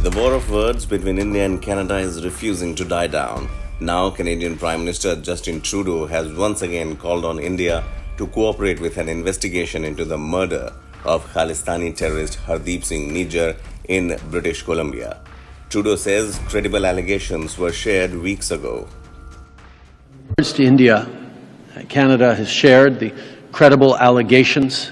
The war of words between India and Canada is refusing to die down. Now, Canadian Prime Minister Justin Trudeau has once again called on India to cooperate with an investigation into the murder of Khalistani terrorist Hardeep Singh Nijjar in British Columbia. Trudeau says credible allegations were shared weeks ago. To India, Canada has shared the credible allegations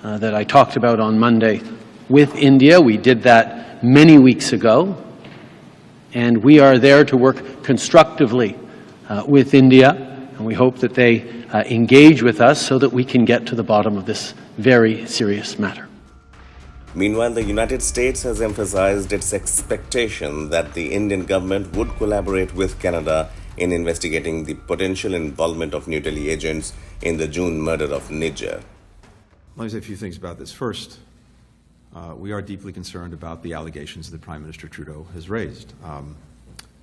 that I talked about on Monday with India. We did that many weeks ago, and we are there to work constructively with India, and we hope that they engage with us so that we can get to the bottom of this very serious matter. Meanwhile, the United States has emphasized its expectation that the Indian government would collaborate with Canada in investigating the potential involvement of New Delhi agents in the June murder of Nijjar. Let me say a few things about this. First, we are deeply concerned about the allegations that Prime Minister Trudeau has raised.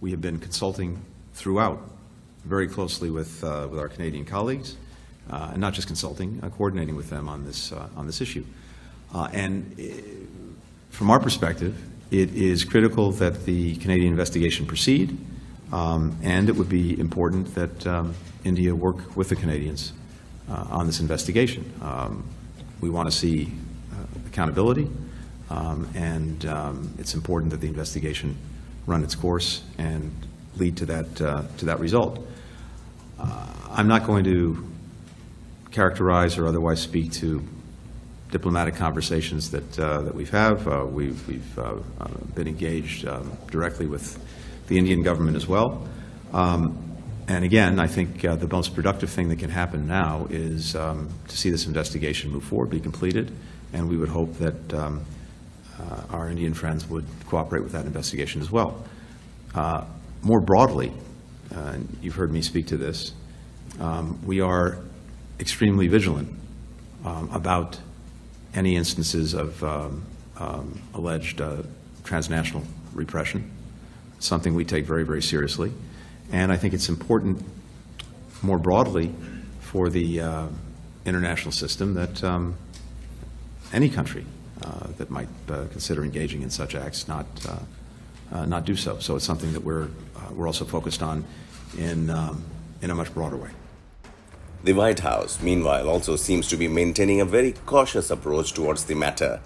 We have been consulting throughout very closely with our Canadian colleagues, and not just consulting, coordinating with them on this issue. From our perspective, it is critical that the Canadian investigation proceed, and it would be important that India work with the Canadians on this investigation. We want to see accountability, and it's important that the investigation run its course and lead to that result. I'm not going to characterize or otherwise speak to diplomatic conversations that we've been engaged directly with the Indian government as well. And again, I think the most productive thing that can happen now is to see this investigation move forward, be completed, and we would hope that our Indian friends would cooperate with that investigation as well. More broadly, and you've heard me speak to this, we are extremely vigilant about any instances of alleged transnational repression, something we take very, very seriously. And I think it's important more broadly for the international system that any country that might consider engaging in such acts not do so. So it's something that we're also focused on in a much broader way. The White House, meanwhile, also seems to be maintaining a very cautious approach towards the matter.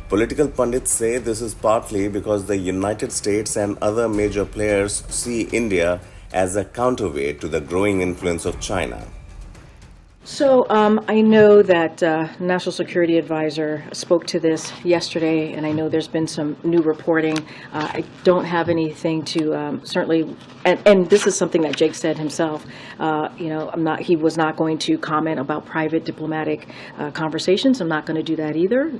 Political pundits say this is partly because the United States and other major players see India as a counterweight to the growing influence of China. So I know that National Security Advisor spoke to this yesterday, and I know there's been some new reporting. I don't have anything to certainly, and this is something that Jake said himself. He was not going to comment about private diplomatic conversations. I'm not going to do that either.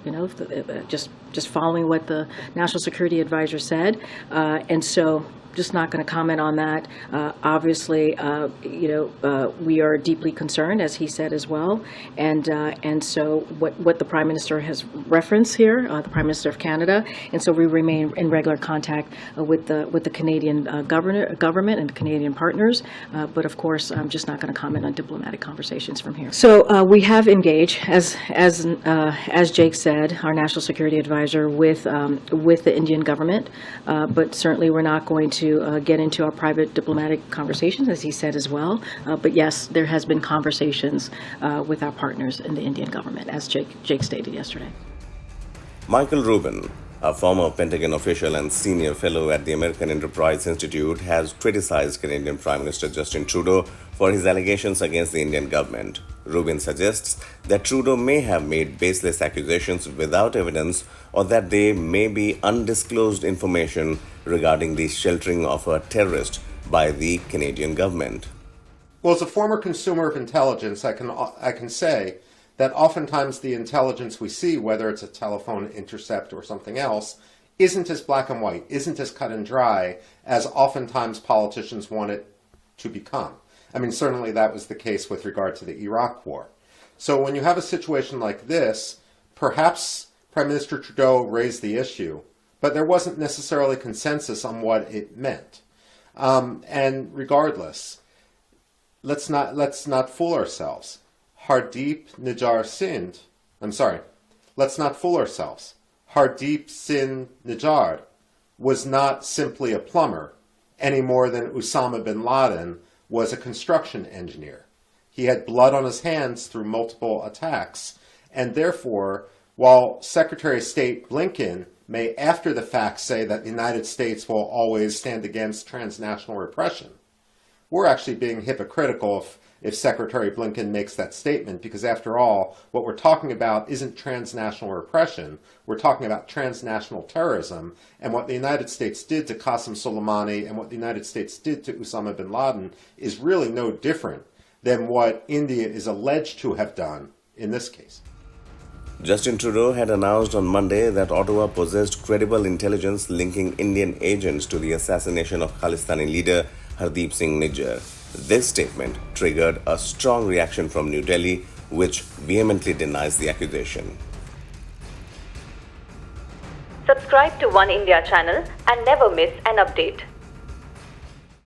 Just following what the National Security Advisor said, and so. Just not going to comment on that. Obviously, we are deeply concerned, as he said as well, and so what the Prime Minister has referenced here, the Prime Minister of Canada, and so we remain in regular contact with the Canadian government and the Canadian partners. But of course, I'm just not going to comment on diplomatic conversations from here. So we have engaged, as Jake said, our National Security Advisor with the Indian government, but certainly we're not going to get into our private diplomatic conversations, as he said as well. But yes, there has been conversations with our partners in the Indian government, as Jake stated yesterday. Michael Rubin, a former Pentagon official and senior fellow at the American Enterprise Institute, has criticized Canadian Prime Minister Justin Trudeau for his allegations against the Indian government. Rubin suggests that Trudeau may have made baseless accusations without evidence, or that they may be undisclosed information regarding the sheltering of a terrorist by the Canadian government. Well, as a former consumer of intelligence, I can say that oftentimes the intelligence we see, whether it's a telephone intercept or something else, isn't as black and white, isn't as cut and dry as oftentimes politicians want it to become. I mean, certainly that was the case with regard to the Iraq War. So when you have a situation like this, perhaps Prime Minister Trudeau raised the issue, but there wasn't necessarily consensus on what it meant. And regardless, let's not fool ourselves. Hardeep Nijjar let's not fool ourselves. Hardeep Singh Nijjar was not simply a plumber any more than Osama bin Laden was a construction engineer. He had blood on his hands through multiple attacks, and therefore, while Secretary of State Blinken may after the fact say that the United States will always stand against transnational repression, we're actually being hypocritical if Secretary Blinken makes that statement, because after all, what we're talking about isn't transnational repression, we're talking about transnational terrorism, and what the United States did to Qasem Soleimani and what the United States did to Osama bin Laden is really no different than what India is alleged to have done in this case. Justin Trudeau had announced on Monday that Ottawa possessed credible intelligence linking Indian agents to the assassination of Khalistani leader Hardeep Singh Nijjar. This statement triggered a strong reaction from New Delhi, which vehemently denies the accusation. Subscribe to One India channel and never miss an update.